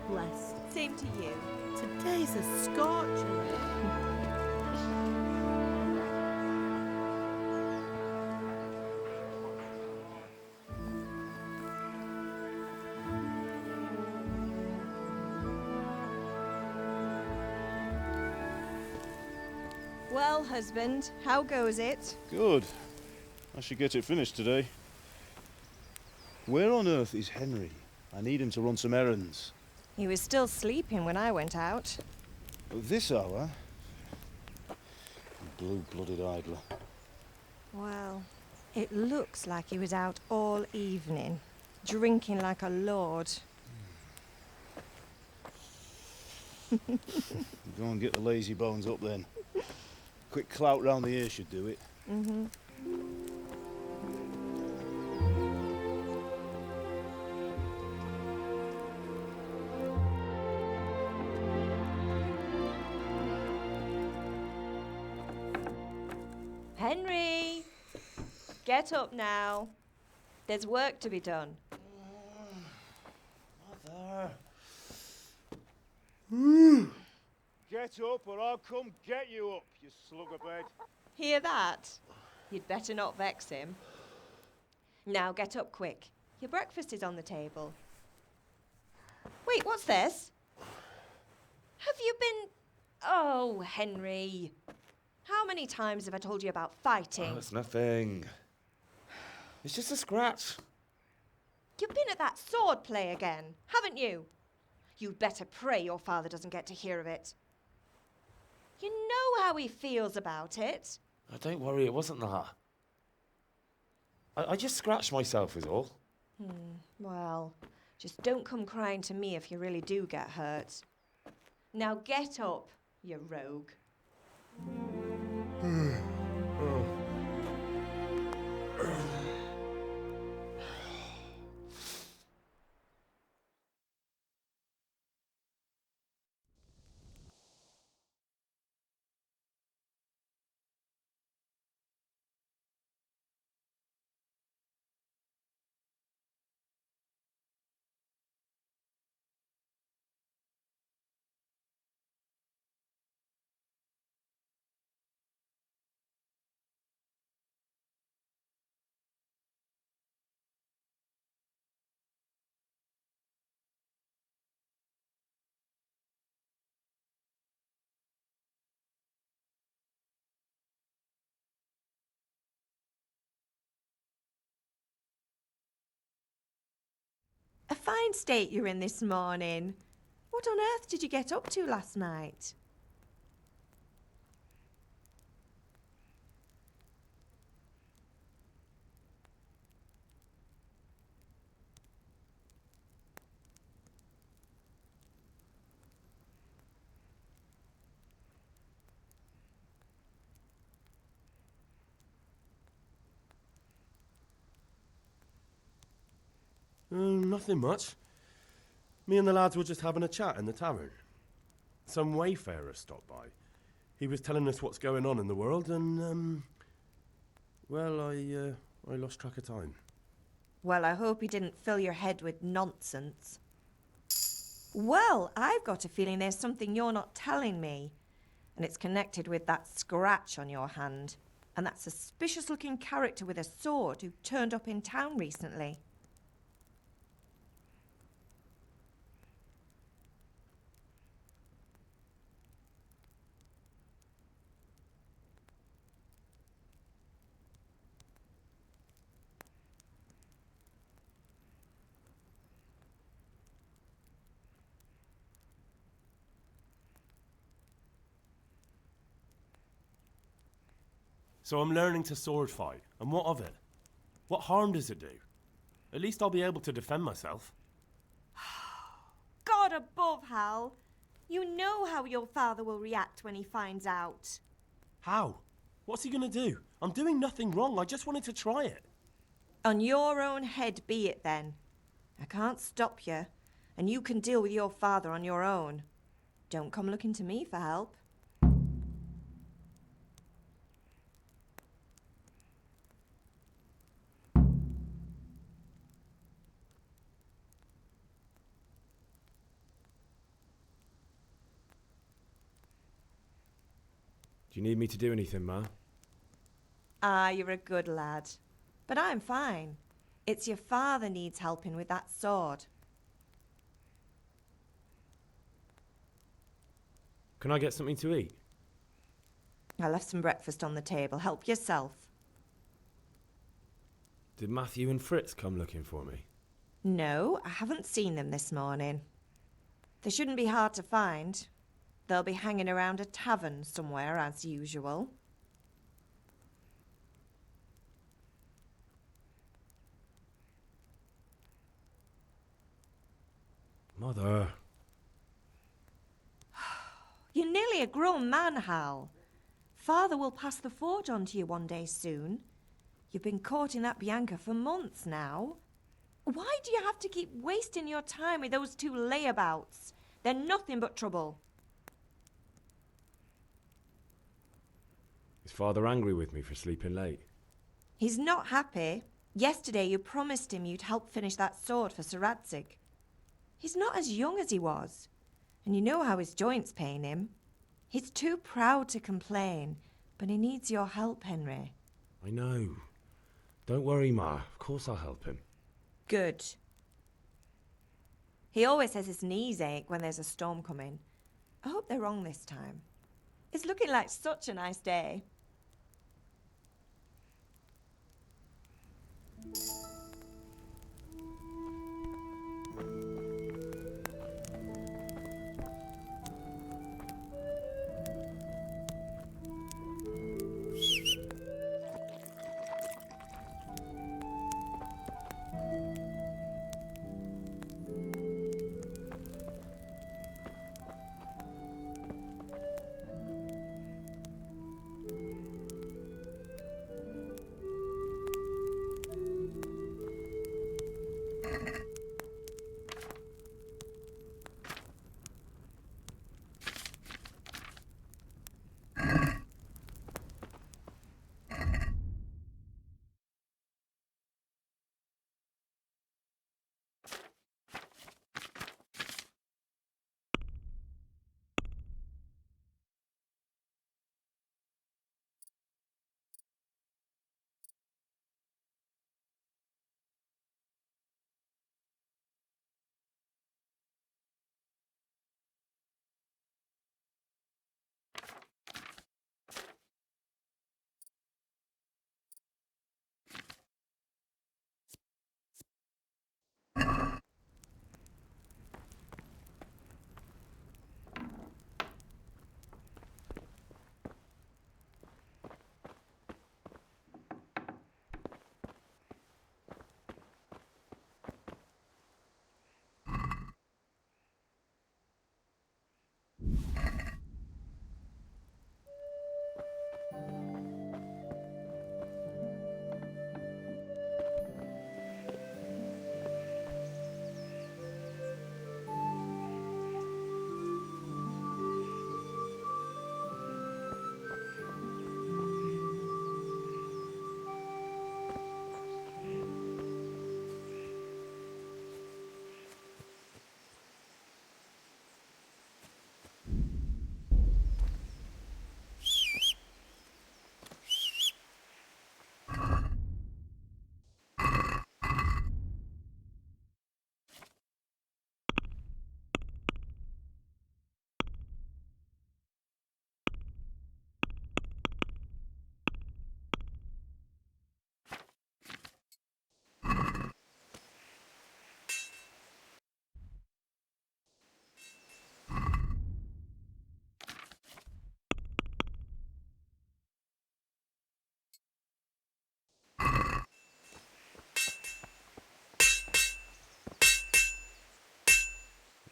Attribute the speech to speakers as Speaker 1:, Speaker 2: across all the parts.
Speaker 1: bless.
Speaker 2: Same to you.
Speaker 1: Today's a scorcher.
Speaker 2: Well, husband, how goes it?
Speaker 3: Good. I should get it finished today. Where on earth is Henry? I need him to run some errands.
Speaker 2: He was still sleeping when I went out.
Speaker 3: At this hour? Blue-blooded idler.
Speaker 2: Well, it looks like he was out all evening, drinking like a lord.
Speaker 3: Go and get the lazy bones up then. Quick clout round the ear should do it.
Speaker 2: Mm-hmm. Henry! Get up now. There's work to be done.
Speaker 3: Mother. Get up or I'll come get you up, you slugabed.
Speaker 2: Hear that? You'd better not vex him. Now get up quick. Your breakfast is on the table. Wait, what's this? Have you been... Oh, Henry. How many times have I told you about fighting?
Speaker 4: Oh, it's nothing. It's just a scratch.
Speaker 2: You've been at that sword play again, haven't you? You'd better pray your father doesn't get to hear of it. You know how he feels about it.
Speaker 4: Oh, don't worry, it wasn't that. I just scratched myself is all.
Speaker 2: Well, just don't come crying to me if you really do get hurt. Now get up, you rogue. A fine state you're in this morning. What on earth did you get up to last night?
Speaker 5: Nothing much. Me and the lads were just having a chat in the tavern. Some wayfarer stopped by. He was telling us what's going on in the world and, well, I lost track of time.
Speaker 2: Well, I hope he didn't fill your head with nonsense. Well, I've got a feeling there's something you're not telling me. And it's connected with that scratch on your hand. And that suspicious-looking character with a sword who turned up in town recently.
Speaker 5: So I'm learning to sword fight, and what of it? What harm does it do? At least I'll be able to defend myself.
Speaker 2: God above, Hal! You know how your father will react when he finds out.
Speaker 5: How? What's he gonna do? I'm doing nothing wrong, I just wanted to try it.
Speaker 2: On your own head be it then. I can't stop you, and you can deal with your father on your own. Don't come looking to me for help.
Speaker 4: Do you need me to do anything, Ma?
Speaker 2: Ah, you're a good lad. But I'm fine. It's your father needs helping with that sword.
Speaker 4: Can I get something to eat?
Speaker 2: I left some breakfast on the table. Help yourself.
Speaker 4: Did Matthew and Fritz come looking for me?
Speaker 2: No, I haven't seen them this morning. They shouldn't be hard to find. They'll be hanging around a tavern somewhere, as usual.
Speaker 4: Mother.
Speaker 2: You're nearly a grown man, Hal. Father will pass the forge on to you one day soon. You've been courting that Bianca for months now. Why do you have to keep wasting your time with those two layabouts? They're nothing but trouble.
Speaker 4: Is Father angry with me for sleeping late?
Speaker 2: He's not happy. Yesterday you promised him you'd help finish that sword for Sir Radzig. He's not as young as he was, and you know how his joints pain him. He's too proud to complain, but he needs your help, Henry.
Speaker 4: I know. Don't worry, Ma. Of course I'll help him.
Speaker 2: Good. He always says his knees ache when there's a storm coming. I hope they're wrong this time. It's looking like such a nice day.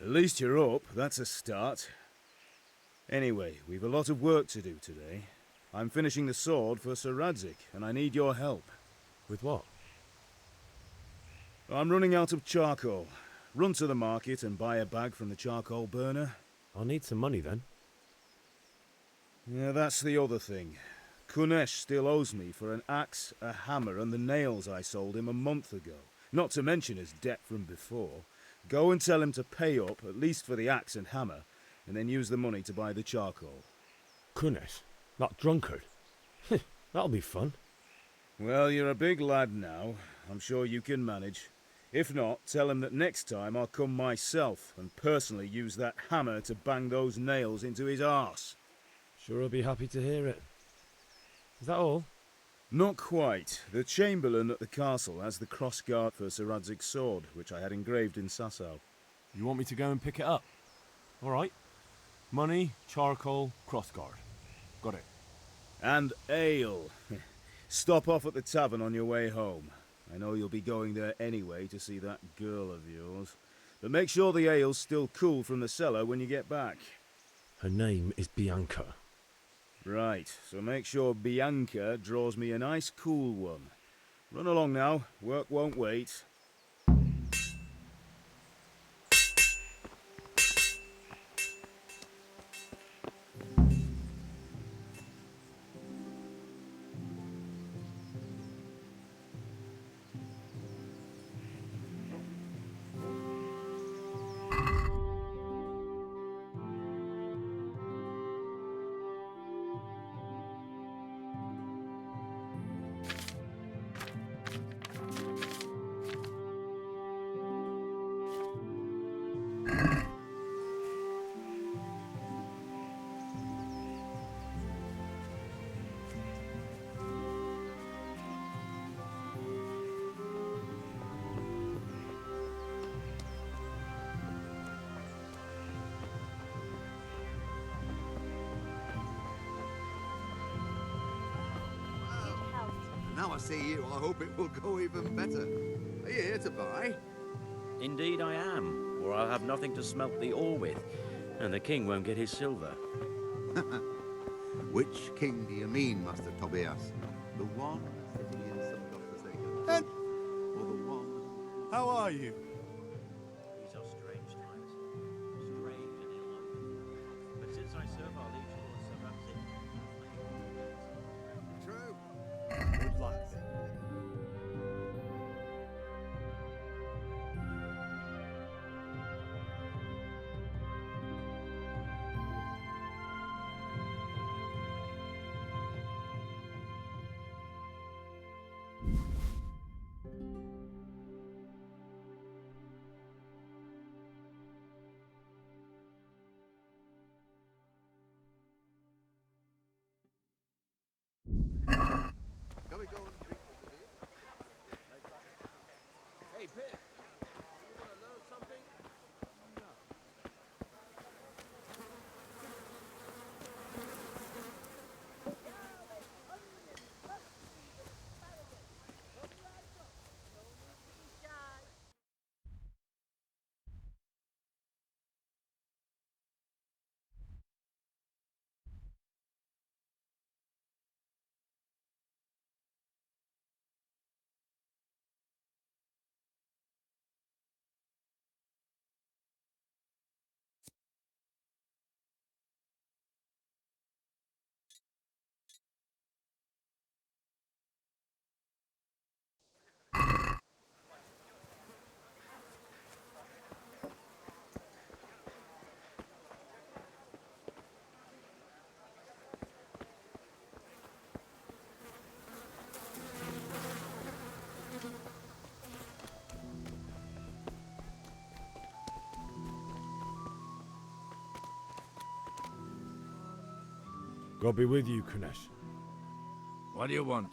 Speaker 3: At least you're up, that's a start. Anyway, we've a lot of work to do today. I'm finishing the sword for Sir Radzig, and I need your help.
Speaker 4: With what?
Speaker 3: I'm running out of charcoal. Run to the market and buy a bag from the charcoal burner.
Speaker 4: I'll need some money then.
Speaker 3: Yeah, that's the other thing. Kunesh still owes me for an axe, a hammer, and the nails I sold him a month ago. Not to mention his debt from before. Go and tell him to pay up, at least for the axe and hammer, and then use the money to buy the charcoal.
Speaker 4: Kunesh?
Speaker 5: That drunkard. That'll be fun.
Speaker 3: Well, you're a big lad now. I'm sure you can manage. If not, tell him that next time I'll come myself and personally use that hammer to bang those nails into his arse.
Speaker 5: Sure, I'll be happy to hear it. Is that all?
Speaker 3: Not quite. The Chamberlain at the castle has the crossguard for Sir Radzig's sword, which I had engraved in Sasau.
Speaker 6: You want me to go and pick it up? All right. Money, charcoal, crossguard. Got it.
Speaker 3: And ale. Stop off at the tavern on your way home. I know you'll be going there anyway to see that girl of yours. But make sure the ale's still cool from the cellar when you get back.
Speaker 5: Her name is Bianca.
Speaker 3: Right, so make sure Bianca draws me a nice cool one. Run along now, work won't wait.
Speaker 7: Now I see you, I hope it will go even better. Are you here to buy?
Speaker 8: Indeed I am, or I'll have nothing to smelt the ore with, and the king won't get his silver.
Speaker 7: Which king do you mean, Master Tobias? The one sitting in some godforsaken
Speaker 9: And
Speaker 7: or the one...
Speaker 9: how are you?
Speaker 8: These are strange times, strange and ill-omened. But since I serve our liege lord Sir Ramsay,
Speaker 7: True.
Speaker 9: Good luck.
Speaker 7: Can we go and drink with the beer?
Speaker 6: Hey, Pip. You want to know something? No.
Speaker 5: God be with you, Kunesh.
Speaker 10: What do you want?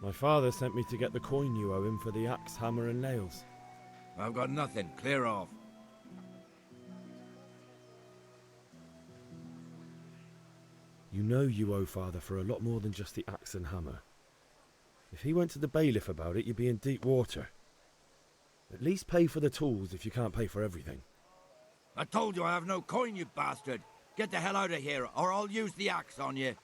Speaker 5: My father sent me to get the coin you owe him for the axe, hammer and nails.
Speaker 10: I've got nothing. Clear off.
Speaker 5: You know you owe father for a lot more than just the axe and hammer. If he went to the bailiff about it, you'd be in deep water. At least pay for the tools if you can't pay for everything.
Speaker 10: I told you I have no coin, you bastard. Get the hell out of here, or I'll use the axe on you.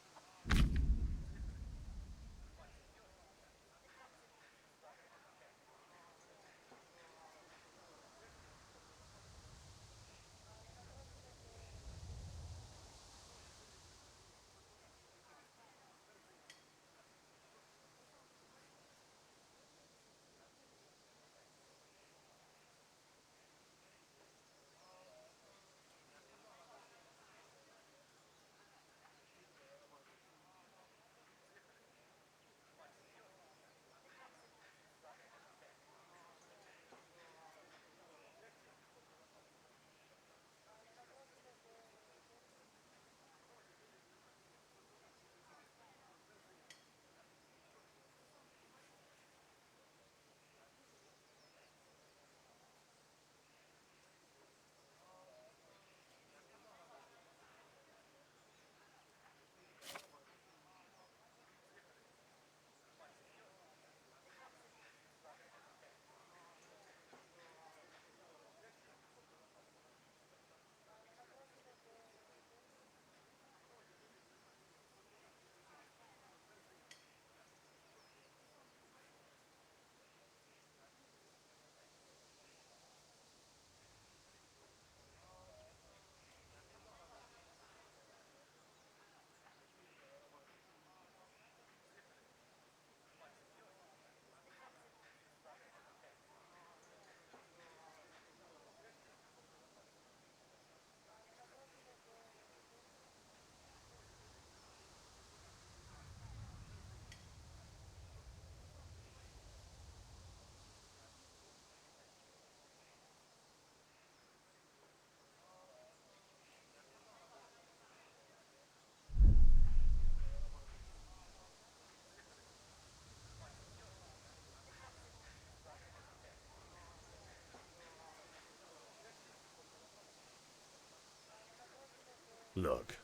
Speaker 6: Look,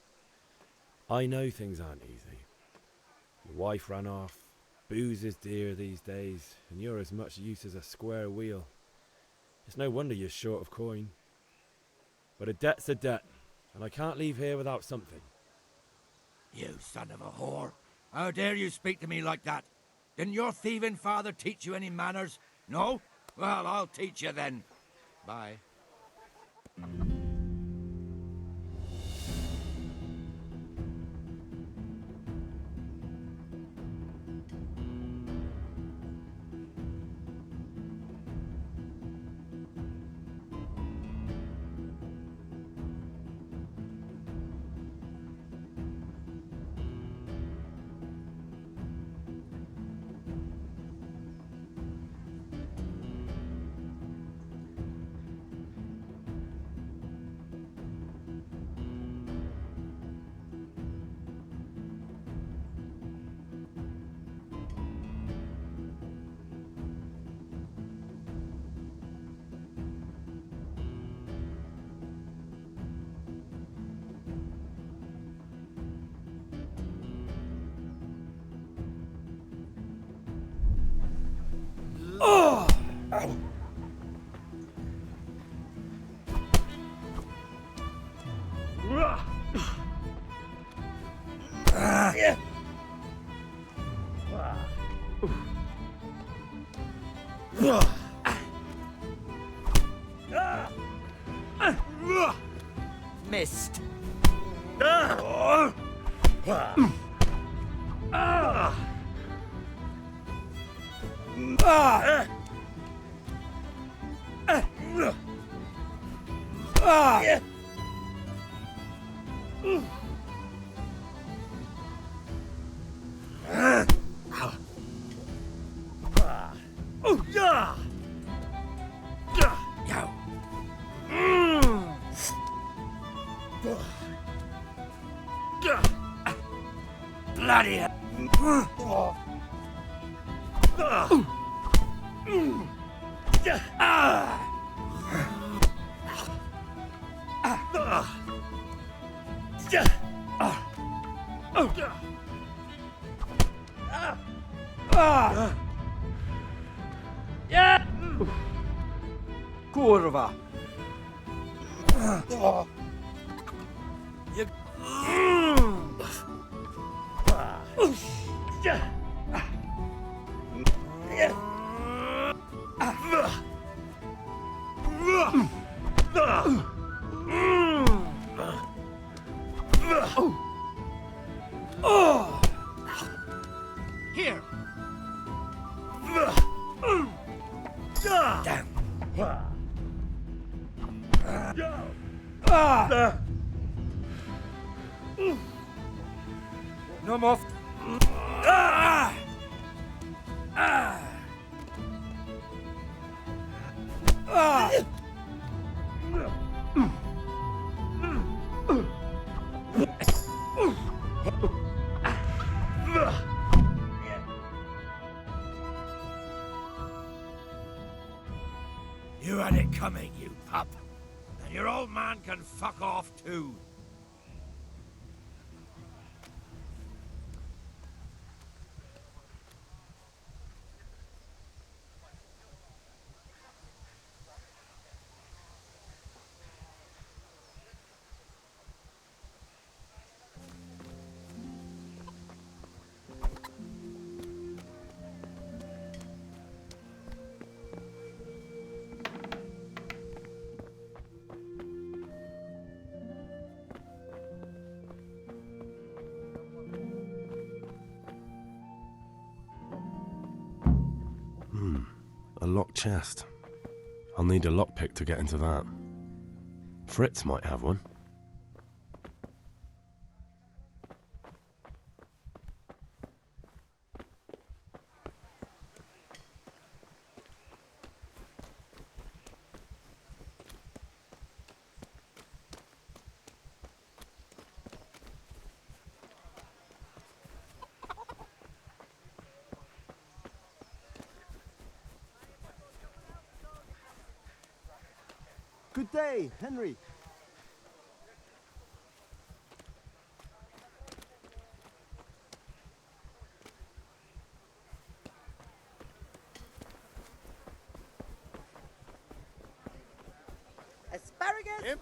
Speaker 6: I know things aren't easy. Your wife ran off, booze is dear these days, and you're as much use as a square wheel. It's no wonder you're short of coin. But a debt's a debt, and I can't leave here without something.
Speaker 10: You son of a whore. How dare you speak to me like that? Didn't your thieving father teach you any manners? No? Well, I'll teach you then. Bye.
Speaker 4: Missed.
Speaker 10: Bloody hell.
Speaker 4: Kurwa.
Speaker 10: Here. Damn.
Speaker 4: No more.
Speaker 10: You had it coming, you pup. And your old man can fuck off too.
Speaker 5: A locked chest. I'll need a lockpick to get into that. Fritz might have one.
Speaker 9: Good day, Henry.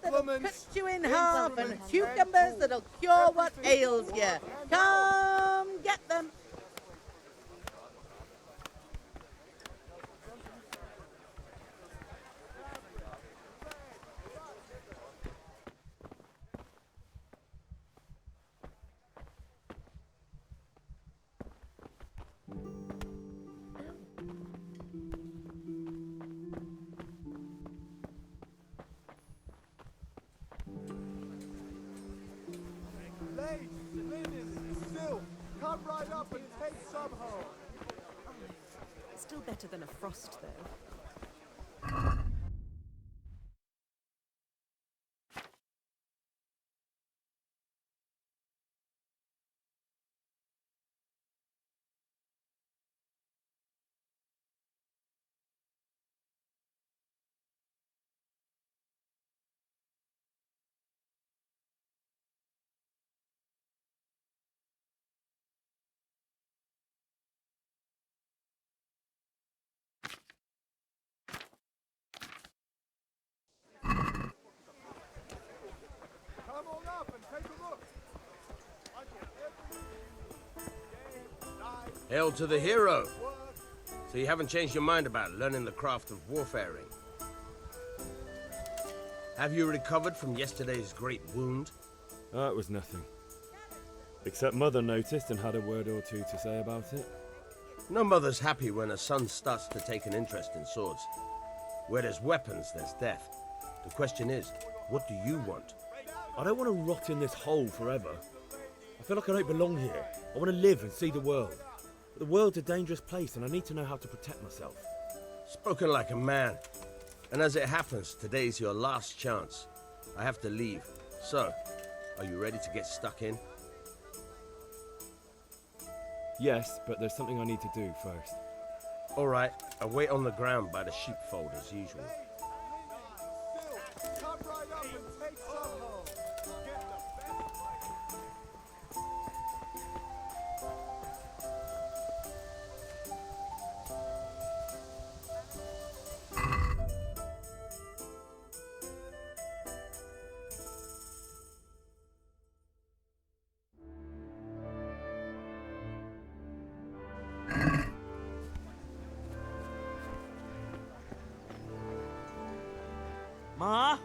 Speaker 1: that'll cut you in half and cucumbers that'll cure what ails you. Come get them.
Speaker 9: Lace, linen, silk. Come right up and take some home.
Speaker 1: Still better than a frost, though.
Speaker 9: Come on up and take a look.
Speaker 4: Hail to the hero. So you haven't changed your mind about learning the craft of warfaring? Have you recovered from yesterday's great wound?
Speaker 6: It was nothing. Except Mother noticed and had a word or two to say about it.
Speaker 4: No mother's happy when a son starts to take an interest in swords. Where there's weapons, there's death. The question is, what do you want?
Speaker 6: I don't want to rot in this hole forever. I feel like I don't belong here. I want to live and see the world. But the world's a dangerous place and I need to know how to protect myself.
Speaker 4: Spoken like a man. And as it happens, today's your last chance. I have to leave. So, are you ready to get stuck in?
Speaker 6: Yes, but there's something I need to do first.
Speaker 4: All right, I'll wait on the ground by the sheepfold as usual.
Speaker 9: Come right up and take some home. Get the best.
Speaker 8: Ma?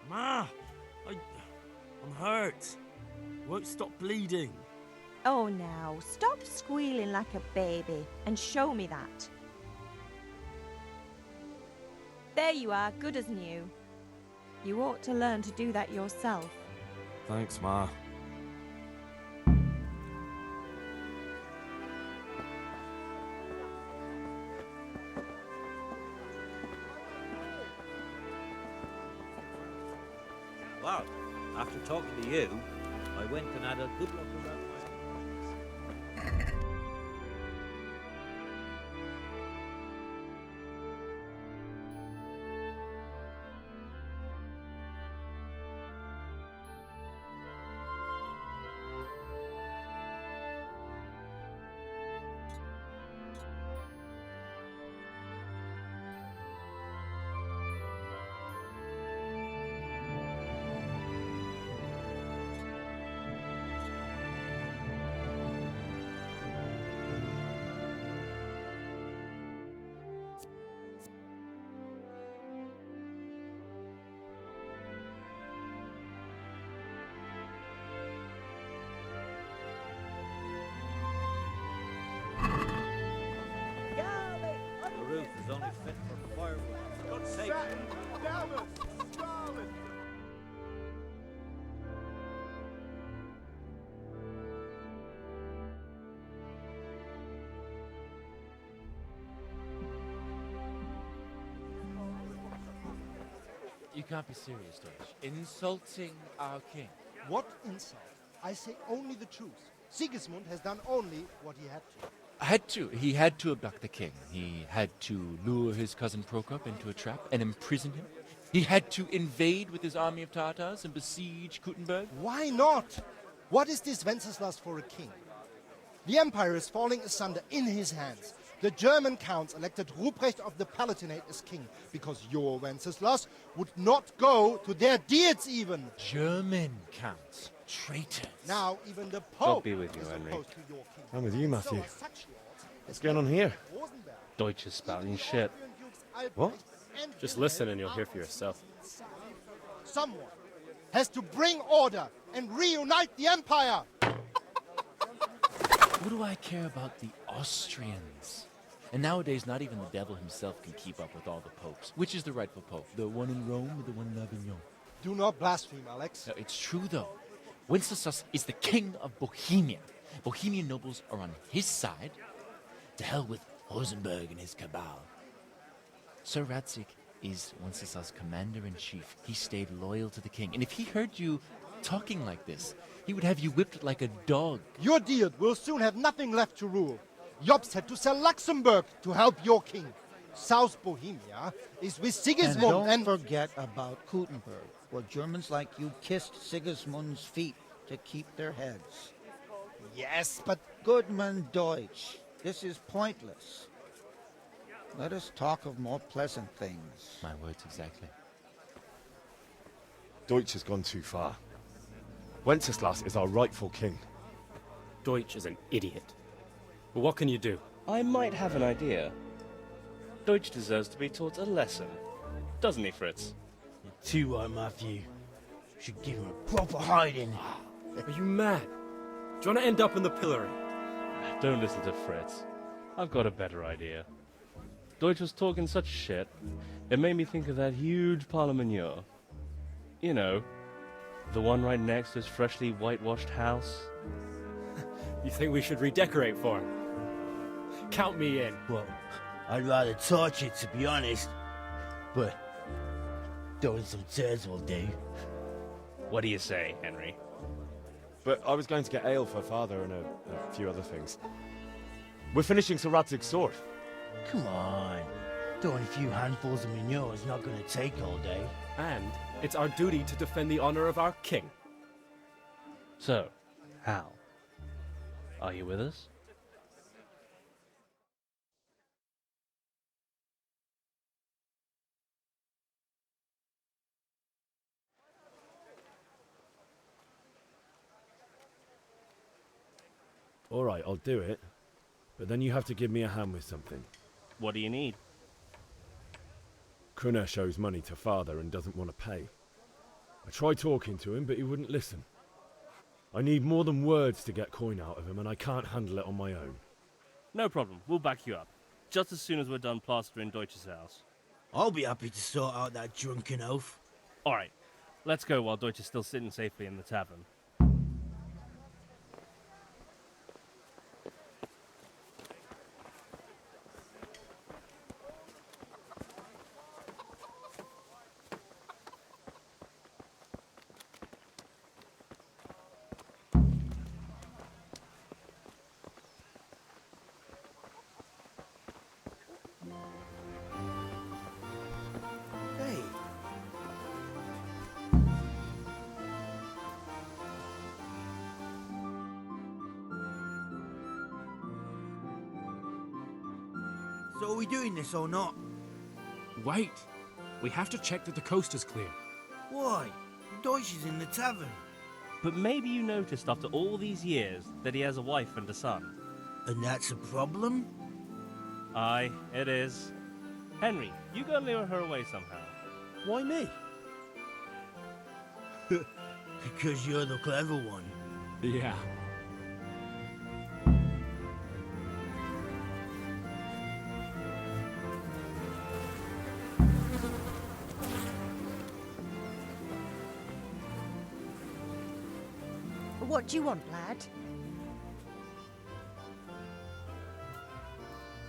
Speaker 8: Ma! I'm hurt. Won't stop bleeding.
Speaker 2: Oh, now, stop squealing like a baby and show me that. There you are, good as new. You ought to learn to do that yourself.
Speaker 8: Thanks, Ma.
Speaker 11: Well, after talking to you, I went and had a good look around my office. The roof is only fit for firewood. For God's sake.
Speaker 9: Satin, damask, scarlet.
Speaker 12: You can't be serious, Deutsch. Insulting our king.
Speaker 13: What insult? I say only the truth. Sigismund has done only what he had to.
Speaker 12: He had to abduct the king. He had to lure his cousin Prokop into a trap and imprison him. He had to invade with his army of Tatars and besiege Kuttenberg.
Speaker 13: Why not? What is this Wenceslas for a king? The empire is falling asunder in his hands. The German counts elected Ruprecht of the Palatinate as king because your Wenceslas would not go to their deeds even.
Speaker 12: German counts. Traitors.
Speaker 13: Now even the
Speaker 14: God
Speaker 13: Pope
Speaker 14: be with you,
Speaker 13: is
Speaker 14: Henry.
Speaker 13: opposed to your king.
Speaker 6: I'm with you, Matthew.
Speaker 13: So as such lords,
Speaker 6: What's going on here?
Speaker 14: Deutsch is spouting shit.
Speaker 6: What?
Speaker 14: Just listen and you'll hear for yourself.
Speaker 13: Someone has to bring order and reunite the empire.
Speaker 12: What do I care about the Austrians? And nowadays, not even the devil himself can keep up with all the popes. Which is the rightful pope? The one in Rome or the one in Avignon?
Speaker 13: Do not blaspheme, Alex.
Speaker 12: No, it's true, though. Wenceslas is the king of Bohemia. Bohemian nobles are on his side. To hell with Rosenberg and his cabal. Sir Radzik is Wenceslas' commander-in-chief. He stayed loyal to the king. And if he heard you talking like this, he would have you whipped like a dog.
Speaker 13: Your deed will soon have nothing left to rule. Jobst had to sell Luxembourg to help your king. South Bohemia is with Sigismund
Speaker 15: and don't forget about Gutenberg, where Germans like you kissed Sigismund's feet to keep their heads.
Speaker 13: Yes, but...
Speaker 15: Goodman Deutsch, this is pointless. Let us talk of more pleasant things.
Speaker 12: My words exactly.
Speaker 6: Deutsch has gone too far. Wenceslas is our rightful king.
Speaker 14: Deutsch is an idiot. But what can you do? I might have an idea. Deutsch deserves to be taught a lesson. Doesn't he, Fritz?
Speaker 16: You're too right, Matthew. Should give him a proper hiding.
Speaker 14: Are you mad? Do you want to end up in the pillory? Don't listen to Fritz. I've got a better idea. Deutsch was talking such shit, it made me think of that huge parliament. You know, the one right next to his freshly whitewashed house. You think we should redecorate for him? Count me in.
Speaker 16: Well, I'd rather torch it, to be honest. But throwing some tears will do.
Speaker 14: What do you say, Henry?
Speaker 6: But I was going to get ale for father and a few other things. We're finishing Sir Radzig's sword.
Speaker 16: Come on. Throwing a few handfuls of manure is not going to take all day.
Speaker 14: And it's our duty to defend the honor of our king. So, Hal, are you with us?
Speaker 6: All right, I'll do it. But then you have to give me a hand with something.
Speaker 14: What do you need?
Speaker 6: Krunner shows money to father and doesn't want to pay. I tried talking to him, but he wouldn't listen. I need more than words to get coin out of him, and I can't handle it on my own.
Speaker 14: No problem, we'll back you up. Just as soon as we're done plastering Deutsch's house.
Speaker 16: I'll be happy to sort out that drunken oaf.
Speaker 14: Alright, let's go while Deutsch is still sitting safely in the tavern.
Speaker 16: Hey. So are we doing this or not?
Speaker 17: Wait. We have to check that the coast is clear.
Speaker 16: Why? Deutsch is in the tavern.
Speaker 14: But maybe you noticed after all these years that he has a wife and a son.
Speaker 16: And that's a problem?
Speaker 14: Aye, it is. Henry, you go lure her away somehow.
Speaker 6: Why me?
Speaker 16: Because you're the clever one.
Speaker 17: Yeah.
Speaker 18: What do you want, lad?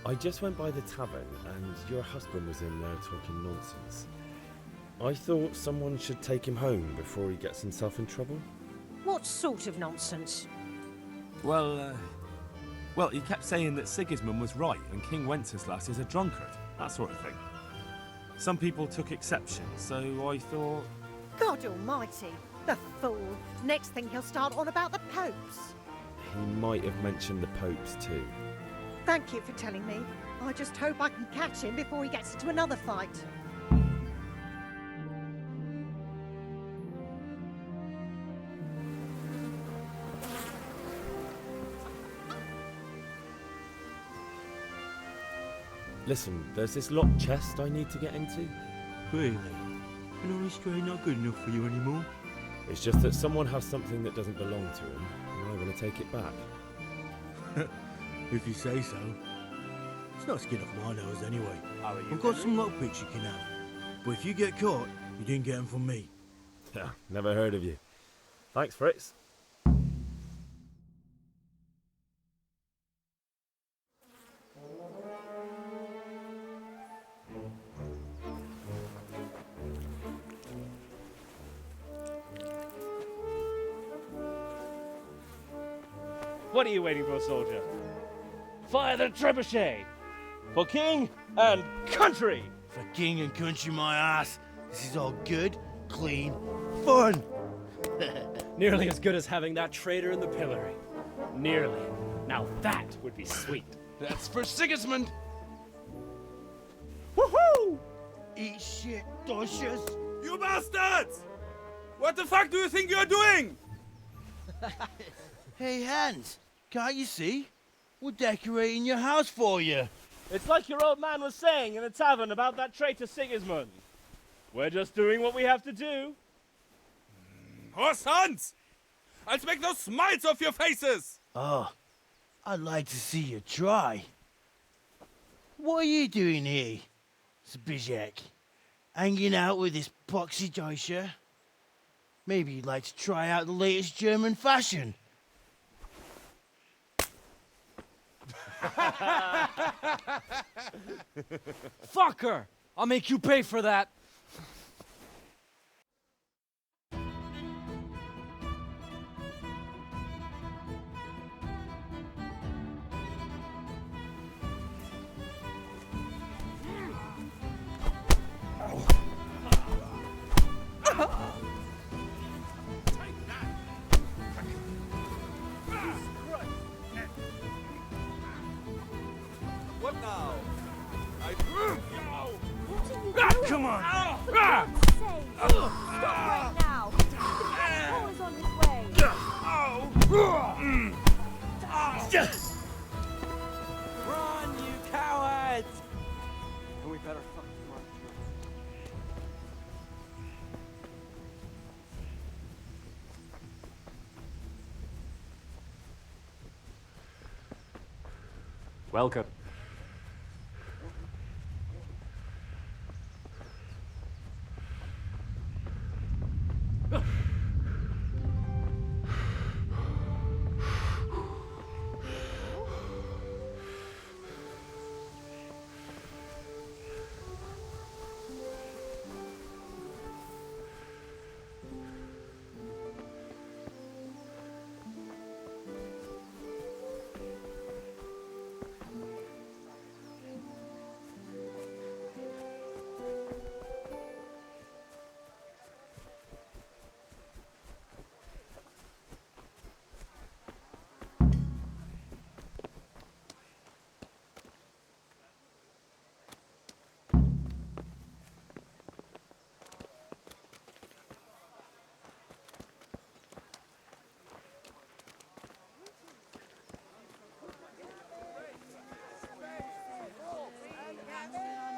Speaker 6: I just went by the tavern and your husband was in there talking nonsense. I thought someone should take him home before he gets himself in trouble.
Speaker 18: What sort of nonsense?
Speaker 17: Well, he kept saying that Sigismund was right and King Wenceslas is a drunkard, that sort of thing. Some people took exception, so I thought...
Speaker 18: God almighty, the fool. Next thing he'll start on about the popes.
Speaker 6: He might have mentioned the popes too.
Speaker 18: Thank you for telling me. I just hope I can catch him before he gets into another fight.
Speaker 6: Listen, there's this locked chest I need to get into.
Speaker 16: Really? An honest trade not good enough for you anymore?
Speaker 6: It's just that someone has something that doesn't belong to him, and I want to take it back.
Speaker 16: If you say so. It's not skin off my nose anyway. I've got some lockpicks you can have. But if you get caught, you didn't get them from me.
Speaker 6: Never heard of you. Thanks, Fritz.
Speaker 14: What are you waiting for, soldier? Fire the trebuchet! For king and country!
Speaker 16: For king and country, my ass. This is all good, clean, fun.
Speaker 19: Nearly as good as having that traitor in the pillory. Nearly. Now that would be sweet.
Speaker 20: That's for Sigismund!
Speaker 16: Woohoo! Eat shit, doshes.
Speaker 17: You bastards! What the fuck do you think you're doing?
Speaker 16: Hey, Hans, can't you see? We're decorating your house for you.
Speaker 14: It's like your old man was saying in the tavern about that traitor Sigismund. We're just doing what we have to do.
Speaker 17: Horse Hans! I'll make those smiles off your faces!
Speaker 16: Oh, I'd like to see you try. What are you doing here, Zbigniew? Hanging out with this poxy Deutscher? Maybe you'd like to try out the latest German fashion.
Speaker 19: Fucker! I'll make you pay for that.
Speaker 17: What now?
Speaker 20: Come on!
Speaker 21: Stop right now! The patrol is on his way!
Speaker 19: Run, you cowards! And we better fucking run.
Speaker 14: Welcome.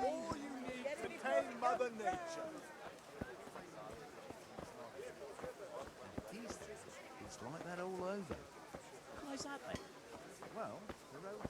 Speaker 9: All you need to tame Mother Nature.
Speaker 7: It's like that all over. Why's that then? Well, they're relative.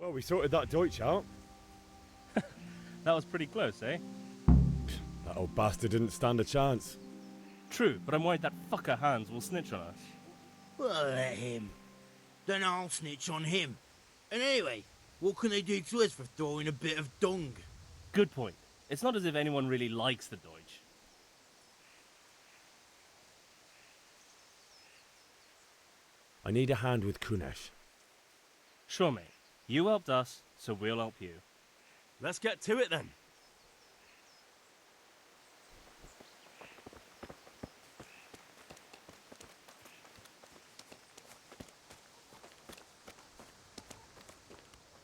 Speaker 6: Well, we sorted that Deutsch out.
Speaker 14: That was pretty close, eh?
Speaker 6: That old bastard didn't stand a chance.
Speaker 14: True, but I'm worried that fucker Hans will snitch on us.
Speaker 16: Well, let him. Then I'll snitch on him. And anyway, what can they do to us for throwing a bit of dung?
Speaker 14: Good point. It's not as if anyone really likes the Deutsch.
Speaker 6: I need a hand with Kunesh.
Speaker 14: Sure, mate. You helped us, so we'll help you.
Speaker 5: Let's get to it then.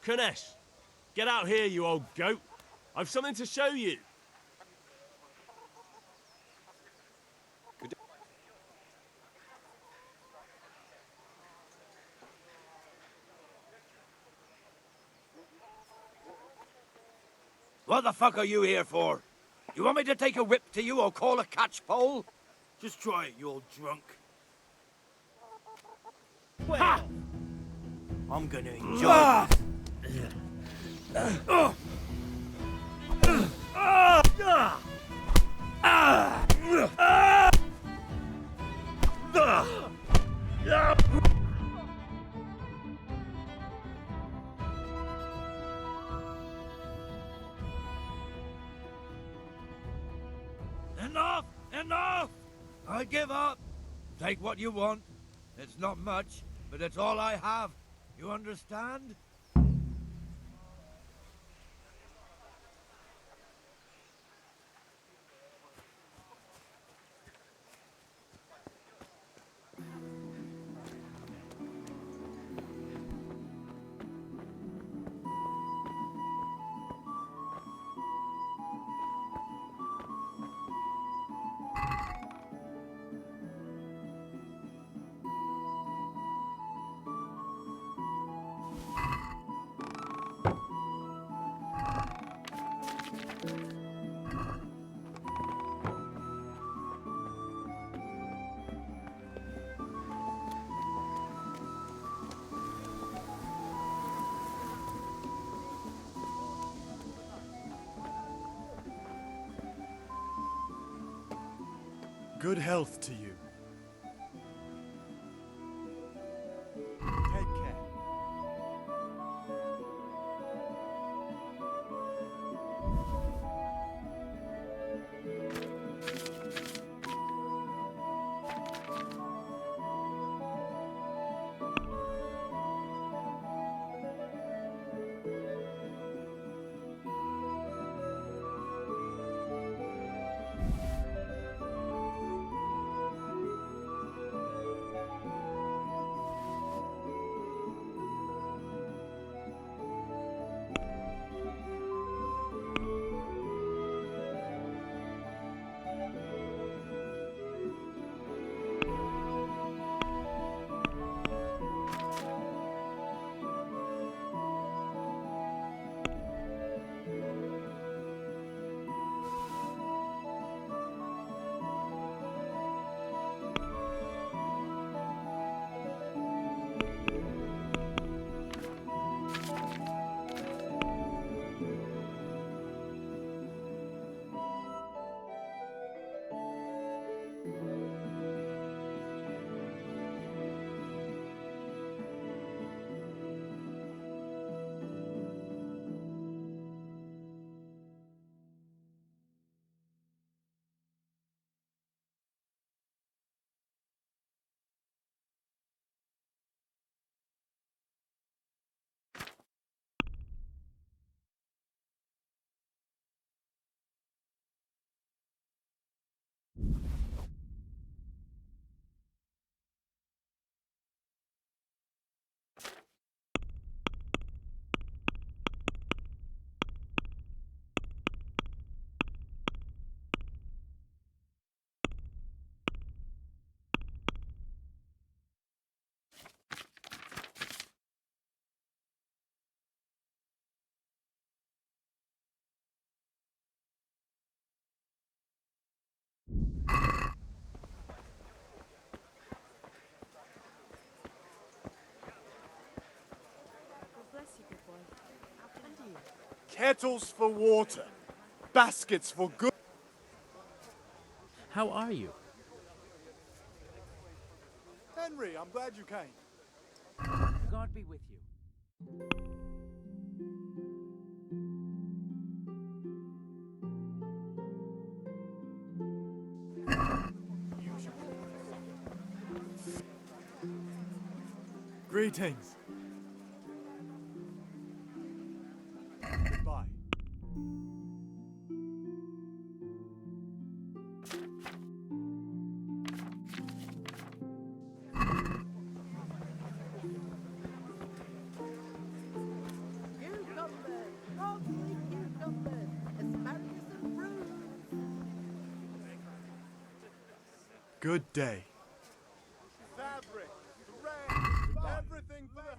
Speaker 5: Kunesh, get out here, you old goat. I've something to show you.
Speaker 10: What the fuck are you here for? You want me to take a whip to you or call a catchpole?
Speaker 16: Just try it, you old drunk.
Speaker 10: Ha!
Speaker 16: I'm gonna enjoy this.
Speaker 10: Enough! Enough! I give up. Take what you want. It's not much, but it's all I have. You understand?
Speaker 9: Good health to you. Take care. Kettles for water. Baskets for good.
Speaker 11: How are you?
Speaker 9: I'm glad you came.
Speaker 7: God be with you.
Speaker 9: Greetings. Goodbye.
Speaker 1: Cucumbers, broccoli, cucumbers, asparagus and fruit.
Speaker 9: Good day. Fabric, thread, everything for the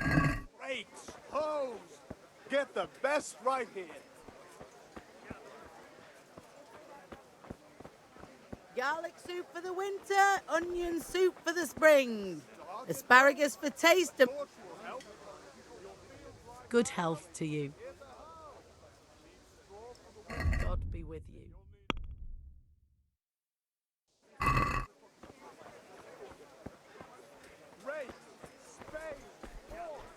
Speaker 9: house. Rakes, hoes, get the best right here.
Speaker 1: Garlic soup for the winter, onion soup for the spring. Asparagus for taste and good health to you. God be with you.
Speaker 9: Rakes, spades, forks,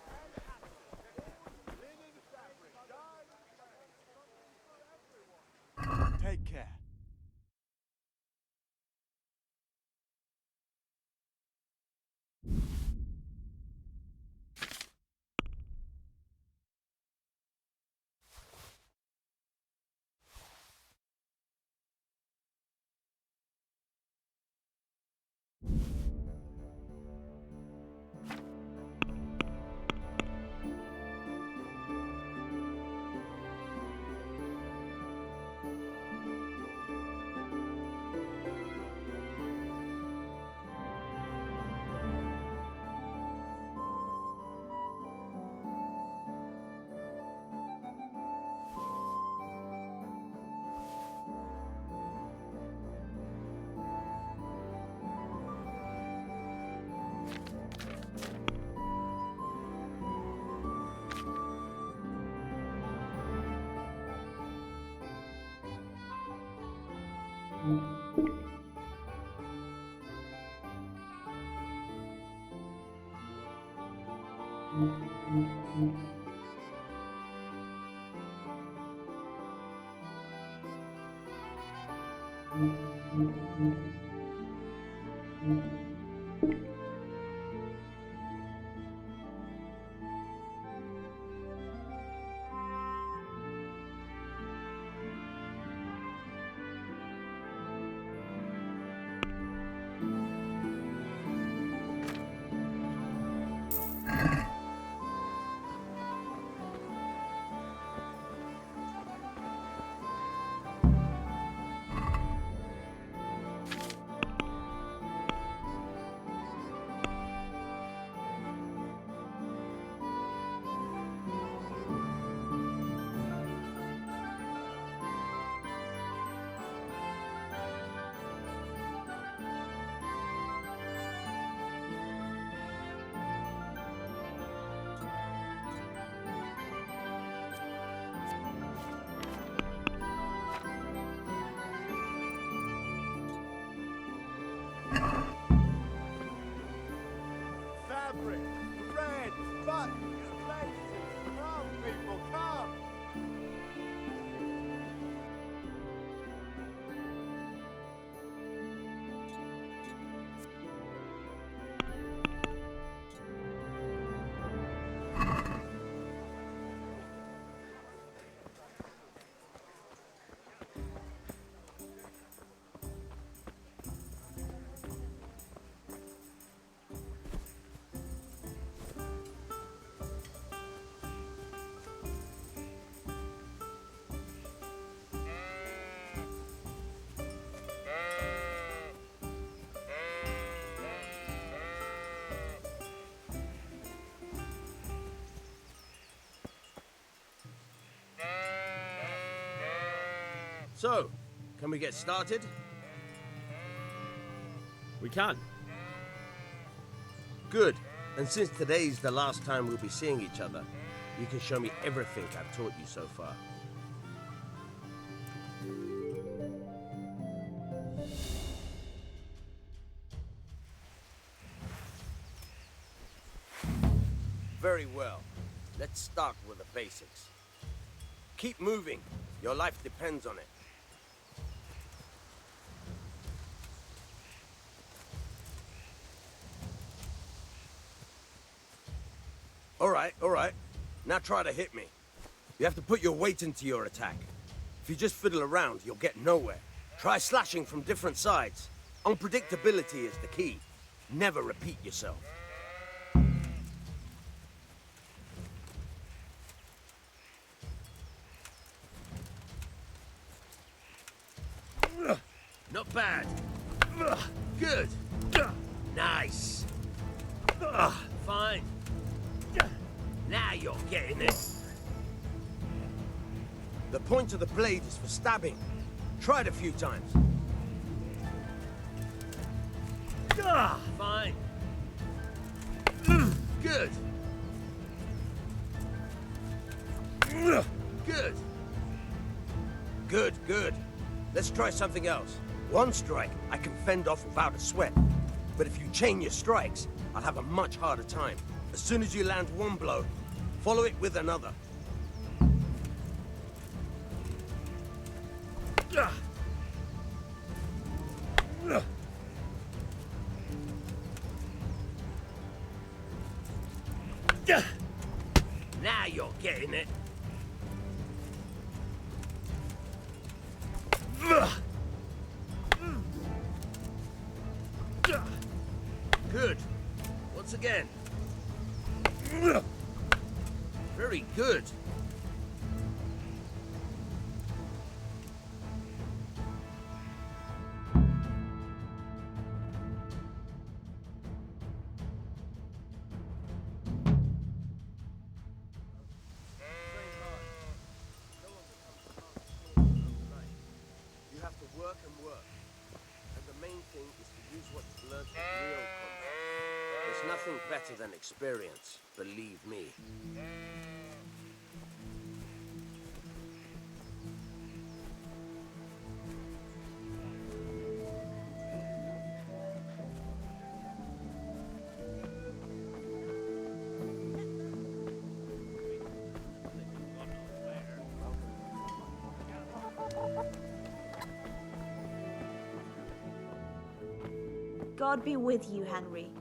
Speaker 9: linen fabric, take care. Fabric, thread, buttons, laces. Come, people, come.
Speaker 4: So, can we get started?
Speaker 6: We can.
Speaker 4: Good. And since today's the last time we'll be seeing each other, you can show me everything I've taught you so far. Very well. Let's start with the basics. Keep moving. Your life depends on it. All right. Now try to hit me. You have to put your weight into your attack. If you just fiddle around, you'll get nowhere. Try slashing from different sides. Unpredictability is the key. Never repeat yourself. Not bad. Good. Nice. Fine. Now you're getting it. The point of the blade is for stabbing. Try it a few times. Fine. Good. Good. Let's try something else. One strike I can fend off without a sweat. But if you chain your strikes, I'll have a much harder time. As soon as you land one blow, follow it with another. Now you're getting it. Good. Once again. Very good. You have to work and work. And the main thing is to use what you've learned in real combat. There's nothing better than experience, believe me.
Speaker 3: God be with you, Henry.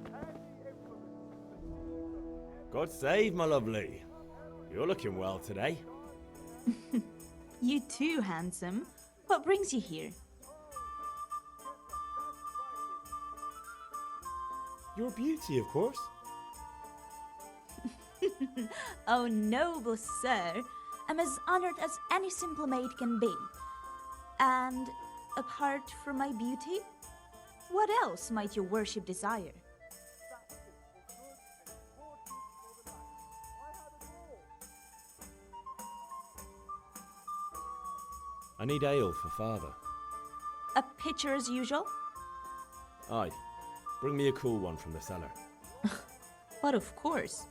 Speaker 6: God save, my lovely. You're looking well today.
Speaker 3: You too, handsome. What brings you here?
Speaker 6: Your beauty, of course.
Speaker 3: Oh, noble sir. I'm as honored as any simple maid can be. And apart from my beauty, what else might your worship desire?
Speaker 6: I need ale for father.
Speaker 3: A pitcher as usual?
Speaker 6: Aye. Bring me a cool one from the cellar.
Speaker 3: But of course.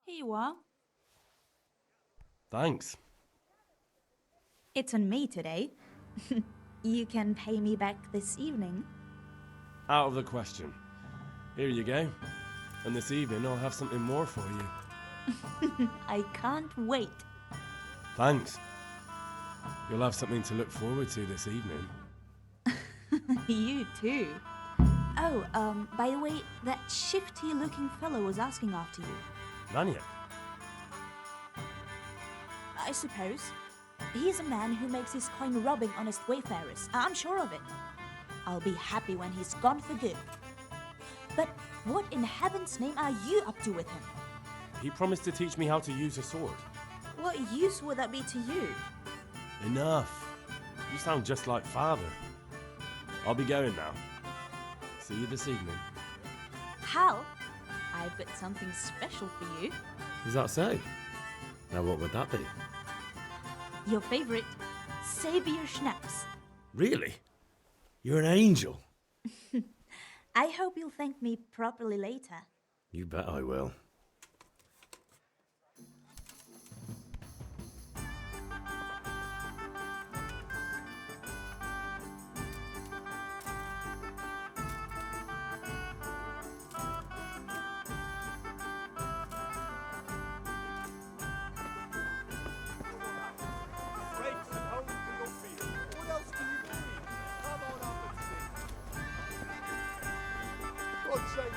Speaker 3: Here you are.
Speaker 5: Thanks.
Speaker 3: It's on me today. You can pay me back this evening.
Speaker 5: Out of the question. Here you go. And this evening I'll have something more for you.
Speaker 3: I can't wait.
Speaker 5: Thanks. You'll have something to look forward to this evening.
Speaker 3: You too. Oh, by the way, that shifty-looking fellow was asking after you.
Speaker 5: Maniac?
Speaker 3: I suppose. He's a man who makes his coin robbing honest wayfarers. I'm sure of it. I'll be happy when he's gone for good. But what in heaven's name are you up to with him?
Speaker 5: He promised to teach me how to use a sword.
Speaker 3: What use would that be to you?
Speaker 5: Enough. You sound just like father. I'll be going now. See you this evening.
Speaker 3: Hal, I've got something special for you.
Speaker 6: Is that so? Now what would that be?
Speaker 3: Your favorite, Savior Schnapps.
Speaker 6: Really? You're an angel.
Speaker 3: I hope you'll thank me properly later.
Speaker 6: You bet I will.
Speaker 9: God save you.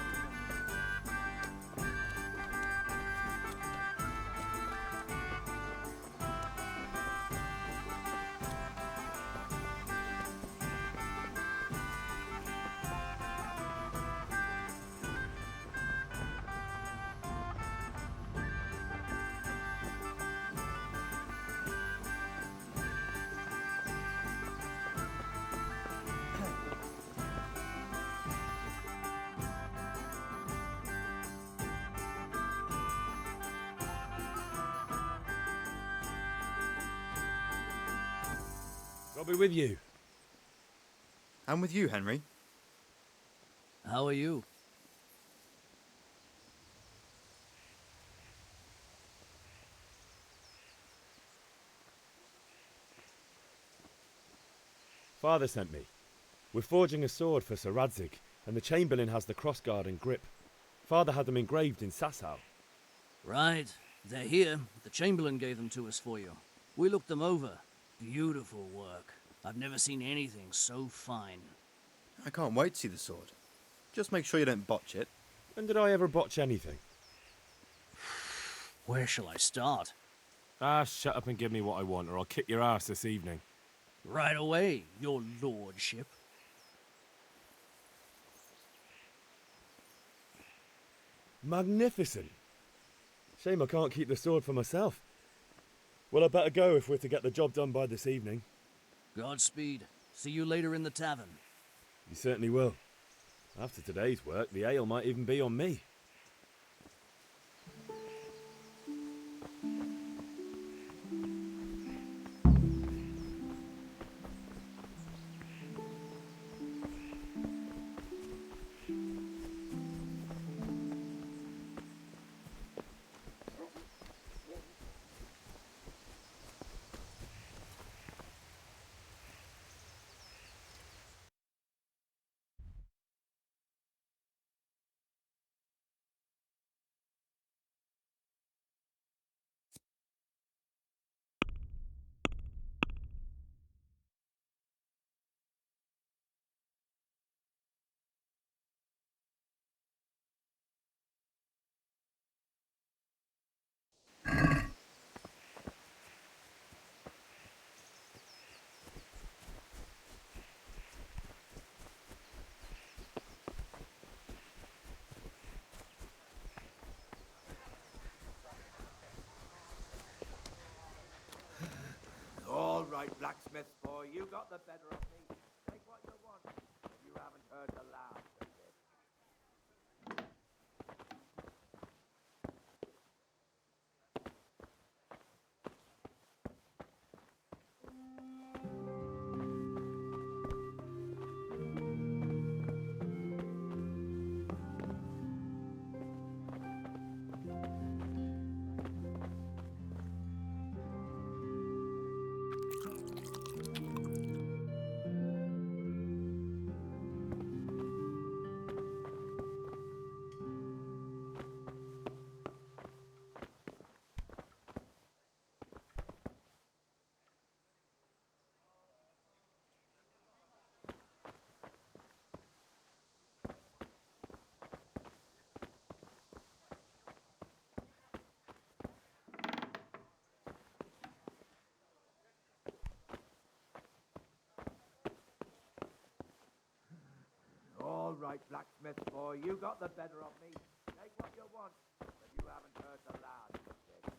Speaker 6: I'll be with you.
Speaker 2: I'm with you, Henry.
Speaker 22: How are you?
Speaker 6: Father sent me. We're forging a sword for Sir Radzig, and the Chamberlain has the crossguard and grip. Father had them engraved in Sasau.
Speaker 22: Right. They're here. The Chamberlain gave them to us for you. We looked them over. Beautiful work. I've never seen anything so fine.
Speaker 2: I can't wait to see the sword. Just make sure you don't botch it.
Speaker 6: When did I ever botch anything?
Speaker 22: Where shall I start?
Speaker 6: Shut up and give me what I want, or I'll kick your ass this evening.
Speaker 22: Right away, your lordship.
Speaker 6: Magnificent. Shame I can't keep the sword for myself. Well, I better go if we're to get the job done by this evening.
Speaker 22: Godspeed. See you later in the tavern.
Speaker 6: You certainly will. After today's work, the ale might even be on me.
Speaker 10: All right, blacksmith boy, you got the better of me. Take what you want, but you haven't heard the last of it. All right, blacksmith boy, you got the better of me. Take what you want, but you haven't heard the last of it.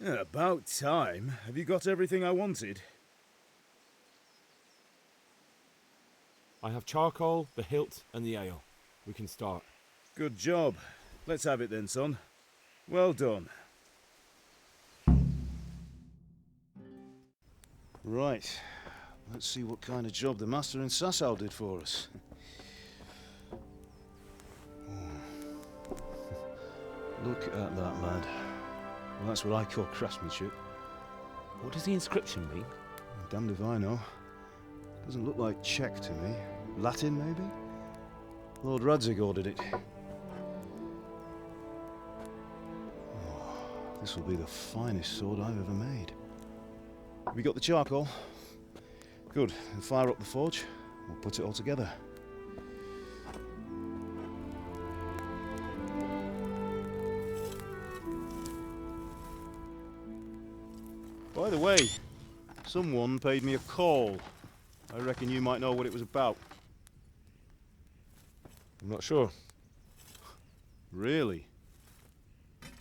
Speaker 23: Yeah, about time. Have you got everything I wanted?
Speaker 6: I have charcoal, the hilt, and the ale. We can start.
Speaker 23: Good job. Let's have it then, son. Well done. Right. Let's see what kind of job the master in Sasau did for us. Look at that, lad. Well, that's what I call craftsmanship.
Speaker 17: What does the inscription mean?
Speaker 23: Damned if I know. Doesn't look like Czech to me. Latin, maybe? Lord Radzig ordered it. Oh, this will be the finest sword I've ever made. Have you got the charcoal? Good. Then fire up the forge. We'll put it all together. By the way, someone paid me a call. I reckon you might know what it was about.
Speaker 17: I'm not sure.
Speaker 23: Really?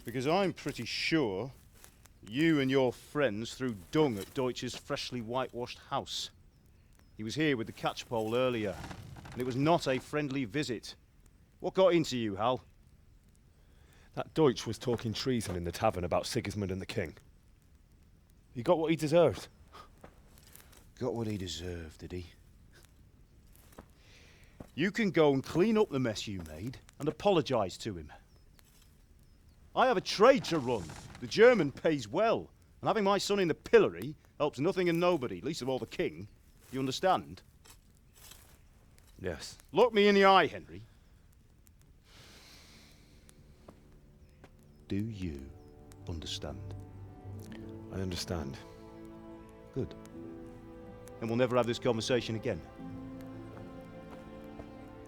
Speaker 23: Because I'm pretty sure you and your friends threw dung at Deutsch's freshly whitewashed house. He was here with the catchpole earlier, and it was not a friendly visit. What got into you, Hal?
Speaker 17: That Deutsch was talking treason in the tavern about Sigismund and the king. He got what he deserved.
Speaker 23: Got what he deserved, did he? You can go and clean up the mess you made and apologise to him. I have a trade to run. The German pays well, and having my son in the pillory helps nothing and nobody, least of all the king. You understand?
Speaker 17: Yes.
Speaker 23: Look me in the eye, Henry. Do you understand?
Speaker 17: I understand.
Speaker 23: Good. And we'll never have this conversation again.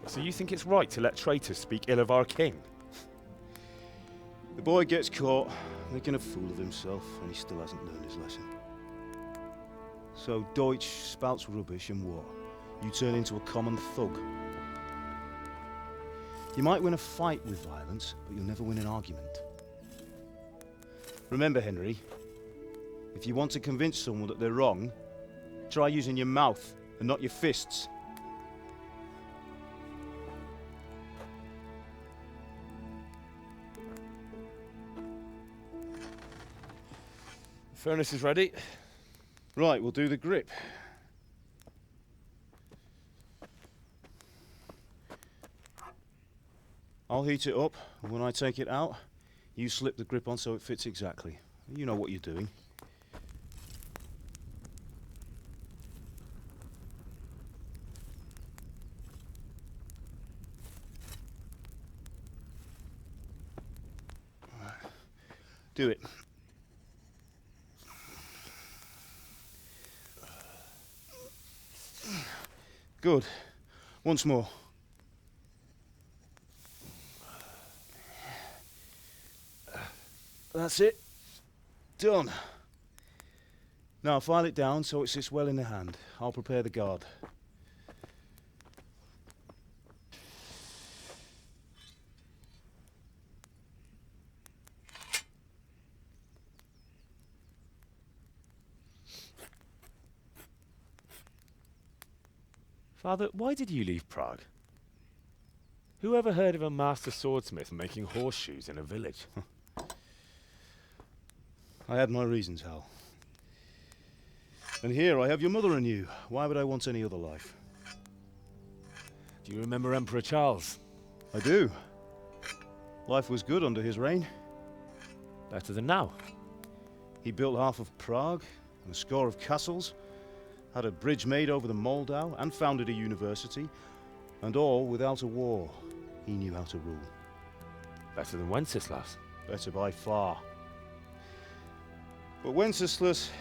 Speaker 17: So you think it's right to let traitors speak ill of our king?
Speaker 23: The boy gets caught making a fool of himself, and he still hasn't learned his lesson. So Deutsch spouts rubbish, and what? You turn into a common thug. You might win a fight with violence, but you'll never win an argument. Remember, Henry, if you want to convince someone that they're wrong, try using your mouth and not your fists.
Speaker 17: The furnace is ready.
Speaker 23: Right, we'll do the grip. I'll heat it up, and when I take it out, you slip the grip on so it fits exactly. You know what you're doing. Do it. Good. Once more. That's it. Done. Now file it down so it sits well in the hand. I'll prepare the guard.
Speaker 17: Father, why did you leave Prague? Who ever heard of a master swordsmith making horseshoes in a village?
Speaker 23: I had my reasons, Hal. And here I have your mother and you. Why would I want any other life?
Speaker 17: Do you remember Emperor Charles?
Speaker 23: I do. Life was good under his reign.
Speaker 17: Better than now.
Speaker 23: He built half of Prague and a score of castles, had a bridge made over the Moldau, and founded a university, and all without a war. He knew how to rule.
Speaker 17: Better than Wenceslas.
Speaker 23: Better by far. But Wenceslas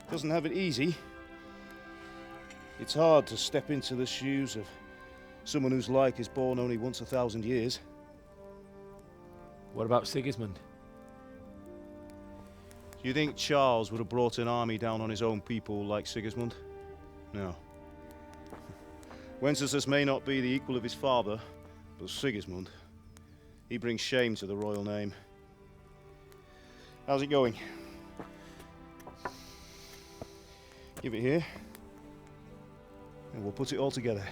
Speaker 23: doesn't have it easy. It's hard to step into the shoes of someone whose like is born only once 1,000 years.
Speaker 17: What about Sigismund?
Speaker 23: Do you think Charles would have brought an army down on his own people like Sigismund? No. Wenceslas may not be the equal of his father, but Sigismund, he brings shame to the royal name. How's it going? Give it here, and we'll put it all together.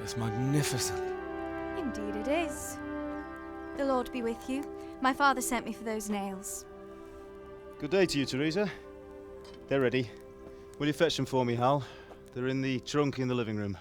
Speaker 17: It's magnificent.
Speaker 8: Indeed it is. The Lord be with you. My father sent me for those nails.
Speaker 23: Good day to you, Teresa. They're ready. Will you fetch them for me, Hal? They're in the trunk in the living room.